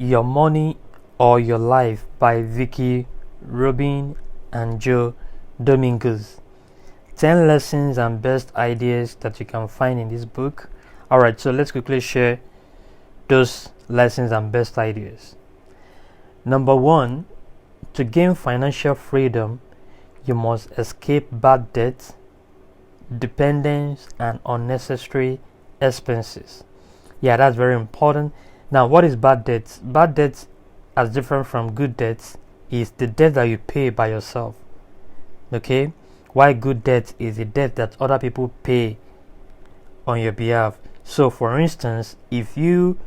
Your Money or Your Life by Vicki, Robin, and Joe Dominguez. 10 lessons and best ideas that you can find in this book. Alright, so let's quickly share those lessons and best ideas. Number 1, to gain financial freedom, you must escape bad debt, dependence, and unnecessary expenses. Yeah, that's very important. Now, what is bad debt? Bad debt, as different from good debt, is the debt that you pay by yourself. Okay? Why good debt is a debt that other people pay on your behalf. So, for instance, if you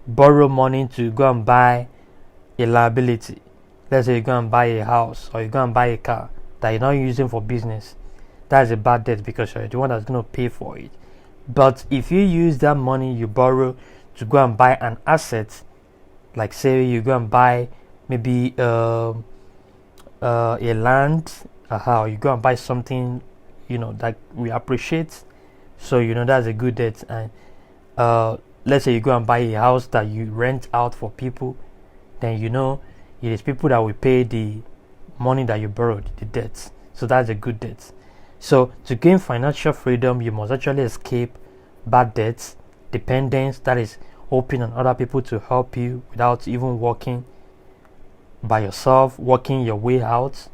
borrow money to go and buy a liability, let's say you go and buy a house or you go and buy a car that you're not using for business, that is a bad debt because you're the one that's going to pay for it. But if you use that money you borrow to go and buy an asset, like say you go and buy maybe a land, or you go and buy something that we appreciate, so that's a good debt. And let's say you go and buy a house that you rent out for people, then it is people that will pay the money that you borrowed, the debts. So that's a good debt. So to gain financial freedom, you must actually escape bad debts, dependence, that is hoping on other people to help you without even working by yourself, working your way out,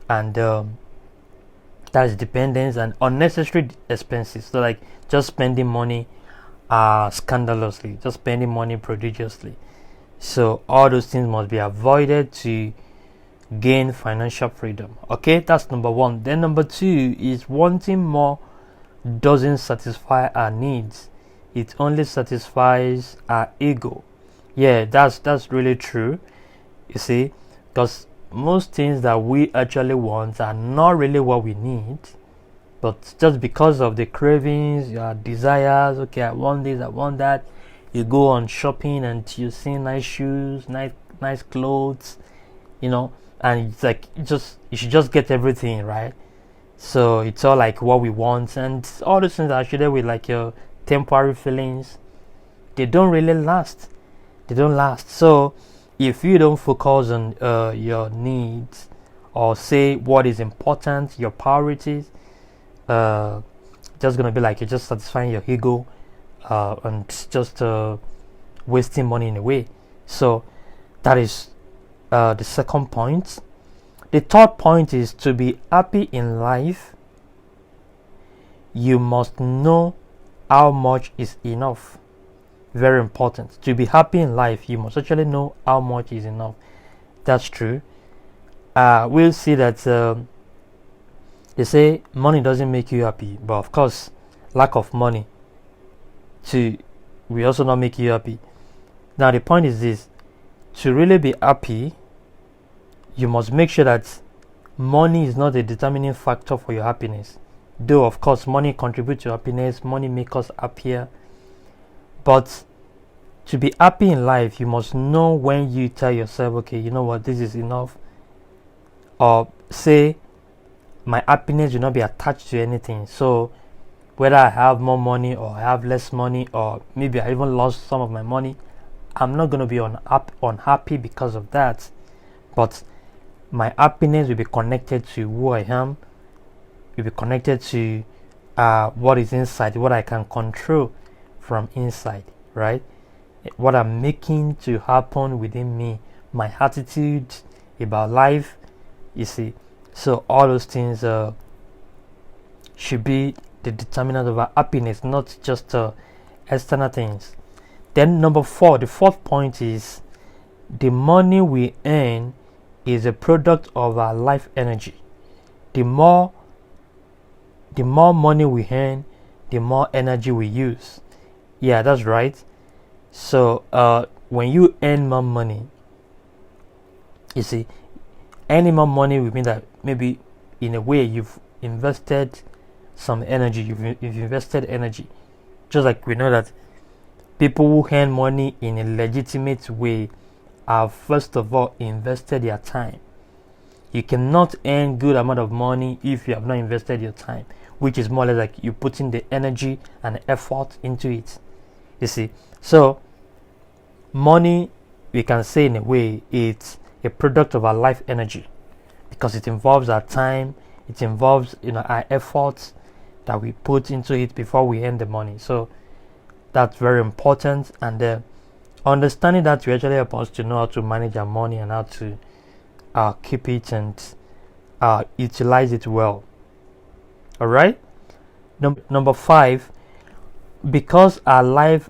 and that is dependence and unnecessary expenses. So like just spending money scandalously, just spending money prodigiously. So all those things must be avoided to gain financial freedom. Okay, that's number 1. Then number 2 is wanting more doesn't satisfy our needs. It only satisfies our ego. Yeah, that's really true. You see, because most things that we actually want are not really what we need, but just because of the cravings, your desires. Okay, I want this, I want that. You go on shopping and you see nice shoes, nice clothes, and it's like you should just get everything, right? So it's all like what we want, and all those things actually with like your temporary feelings, they don't really last. They don't last. So if you don't focus on your needs, or say what is important, your priorities, just gonna be like you're just satisfying your ego, and just wasting money in a way. So that is the second point. The third point is to be happy in life. You must know how much is enough. Very important. To be happy in life, you must actually know how much is enough. That's true. We'll see that they say money doesn't make you happy, but of course, lack of money will also not make you happy. Now the point is this: to really be happy, you must make sure that money is not a determining factor for your happiness. Though of course money contributes to happiness, money makes us happier, but to be happy in life, you must know when you tell yourself, okay, you know what, this is enough. Or say, my happiness will not be attached to anything. So whether I have more money or I have less money, or maybe I even lost some of my money, I'm not going to be unhappy because of that. But my happiness will be connected to who I am, will be connected to what is inside, what I can control from inside, right? What I'm making to happen within me, my attitude about life, you see. So all those things should be the determinant of our happiness, not just external things. Then number 4, the fourth point is the money we earn is a product of our life energy. The more money we earn, the more energy we use. Yeah, that's right. So when you earn more money, you see, earning more money will mean that maybe in a way you've invested some energy, you've invested energy. Just like we know that people who earn money in a legitimate way have first of all invested their time. You cannot earn good amount of money if you have not invested your time, which is more or less like you putting the energy and effort into it. You see, so Money, we can say in a way, it's a product of our life energy, because it involves our time, it involves our efforts that we put into it before we earn the money. So that's very important, and understanding that will actually help us to know how to manage our money and how to keep it and utilize it well. All right. Number 5, because our life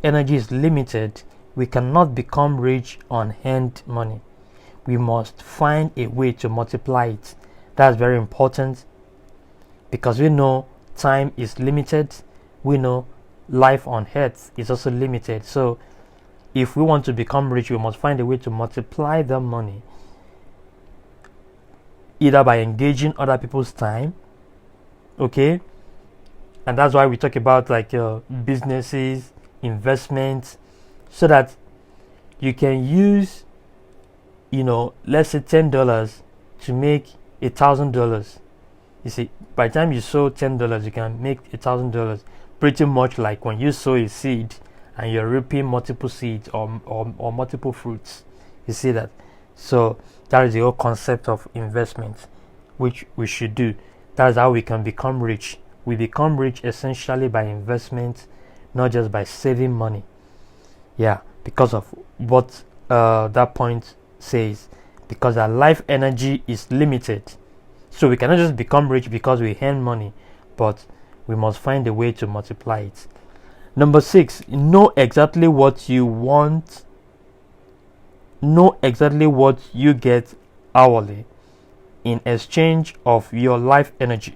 energy is limited, we cannot become rich on earned money. We must find a way to multiply it. That's very important, because we know time is limited. We know life on earth is also limited. So if we want to become rich, we must find a way to multiply the money, either by engaging other people's time, okay, and that's why we talk about like businesses, investments, so that you can use let's say $10 to make $1,000. You see, by the time you sow $10, you can make $1,000, pretty much like when you sow a seed and you're reaping multiple seeds or multiple fruits. You see that? So that is the whole concept of investment, which we should do. That's how we can become rich. We become rich essentially by investment, not just by saving money. Yeah, because of what that point says, because our life energy is limited. So we cannot just become rich because we earn money, but we must find a way to multiply it. Number 6, know exactly what you want. Know exactly what you get hourly in exchange of your life energy.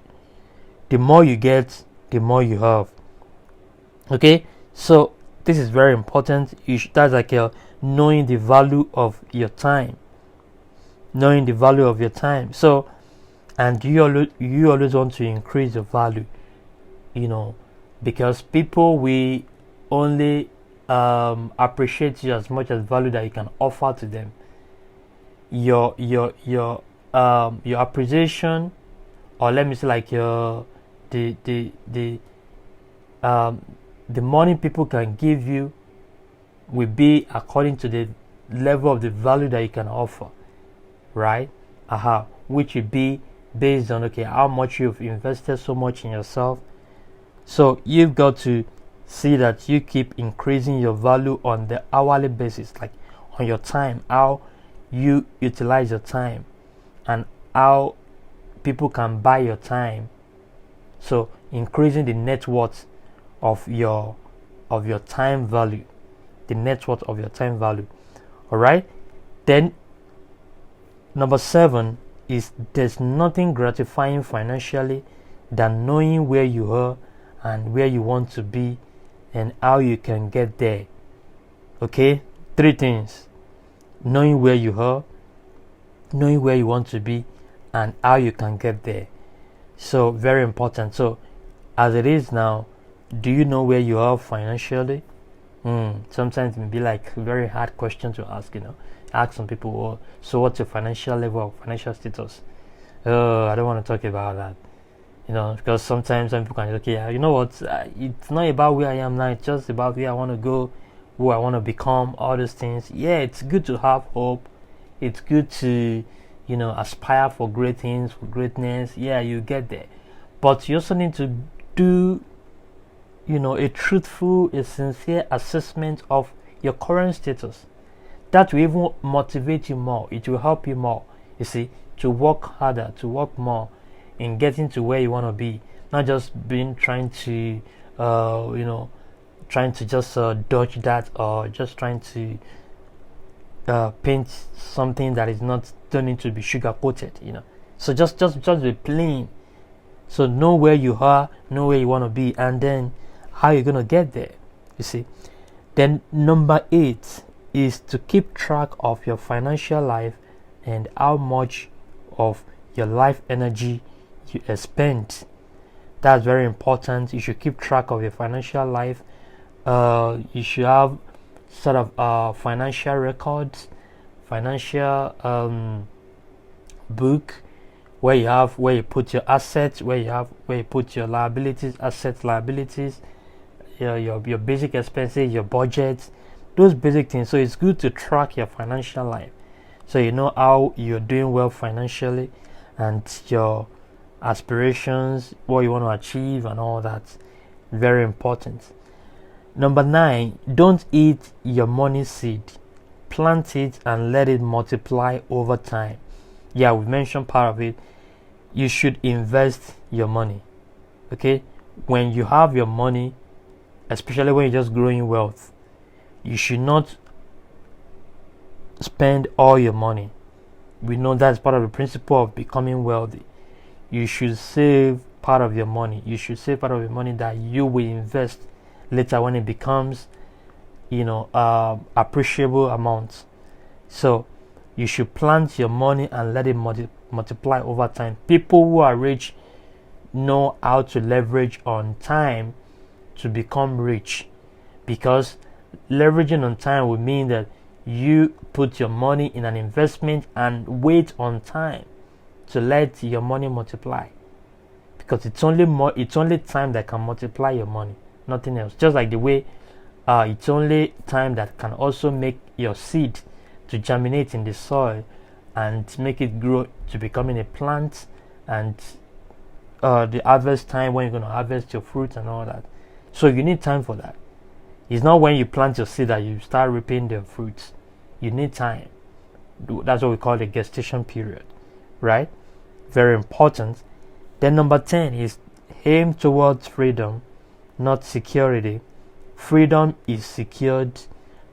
The more you get, the more you have. Okay, so this is very important. That's like knowing the value of your time. Knowing the value of your time. So, and you always want to increase the value, because people will only appreciate you as much as value that you can offer to them. Your appreciation, or let me say like the money people can give you will be according to the level of the value that you can offer, right? Which will be based on how much you've invested so much in yourself. So you've got to see that you keep increasing your value on the hourly basis, like on your time, how you utilize your time and how people can buy your time. So increasing the net worth of your time value, the net worth of your time value. All right. Then number 7 is, there's nothing gratifying financially than knowing where you are and where you want to be and how you can get there. Okay, 3 things: knowing where you are, knowing where you want to be, and how you can get there. So very important. So as it is now, do you know where you are financially? Sometimes it may be like a very hard question to ask. Ask some people, oh, so what's your financial level or financial status? I don't want to talk about that. Because sometimes some people can say, okay, you know what, it's not about where I am now, it's just about where I want to go, who I want to become, all those things. Yeah, it's good to have hope. It's good to, aspire for great things, for greatness. Yeah, you get there. But you also need to do, a truthful, a sincere assessment of your current status. That will even motivate you more. It will help you more, you see, to work harder, to work more in getting to where you want to be, not just trying to just dodge that, or just trying to paint something that is don't need to be sugar coated. So just be plain. So know where you are, know where you want to be, and then how you're gonna get there, you see. Then number 8 is to keep track of your financial life and how much of your life energy you expend. That's very important. You should keep track of your financial life. You should have sort of financial records, financial book, where you put your assets, where you put your liabilities, assets, liabilities. your basic expenses, your budgets, those basic things. So it's good to track your financial life, so you know how you're doing well financially, and your aspirations, what you want to achieve, and all that. Very important. Number 9, don't eat your money seed. Plant it and let it multiply over time. Yeah, we mentioned part of it. You should invest your money. Okay, when you have your money, especially when you're just growing wealth, you should not spend all your money. We know that's part of the principle of becoming wealthy. You should save part of your money. You should save part of your money that you will invest later when it becomes, appreciable amounts. So you should plant your money and let it multiply over time. People who are rich know how to leverage on time to become rich, because leveraging on time would mean that you put your money in an investment and wait on time to let your money multiply, because it's only time that can multiply your money, nothing else. Just like the way it's only time that can also make your seed to germinate in the soil and make it grow to becoming a plant, and the harvest time when you're going to harvest your fruit and all that. So you need time for that. It's not when you plant your seed that you start reaping the fruits. You need time. That's what we call the gestation period, right? Very important. Then number 10 is aim towards freedom, not security. Freedom is secured,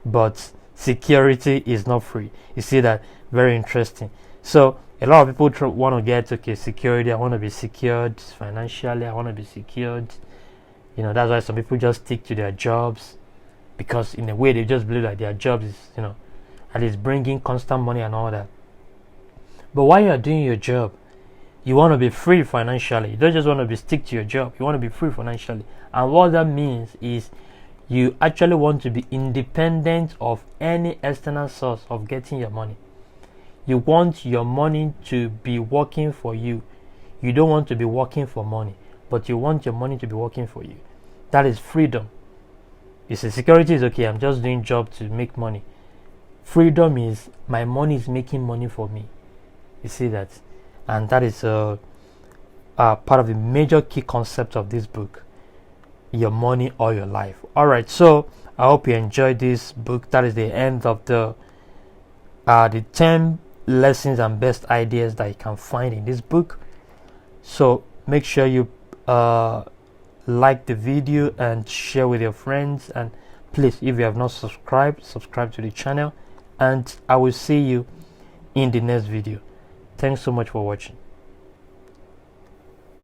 but security is not free. You see that? Very interesting. So a lot of people want to get security. I want to be secured financially. I want to be secured. That's why some people just stick to their jobs, because in a way they just believe that their job is, and it's bringing constant money and all that. But while you are doing your job, you want to be free financially. You don't just want to stick to your job. You want to be free financially. And what that means is you actually want to be independent of any external source of getting your money. You want your money to be working for you. You don't want to be working for money, but you want your money to be working for you. That is freedom. You say security is okay, I'm just doing job to make money. Freedom is my money is making money for me. You see that? And that is part of the major key concept of this book, Your Money or Your Life. Alright, so I hope you enjoyed this book. That is the end of the 10 lessons and best ideas that you can find in this book. So make sure you like the video and share with your friends, and please, if you have not subscribed, subscribe to the channel, and I will see you in the next video. Thanks so much for watching.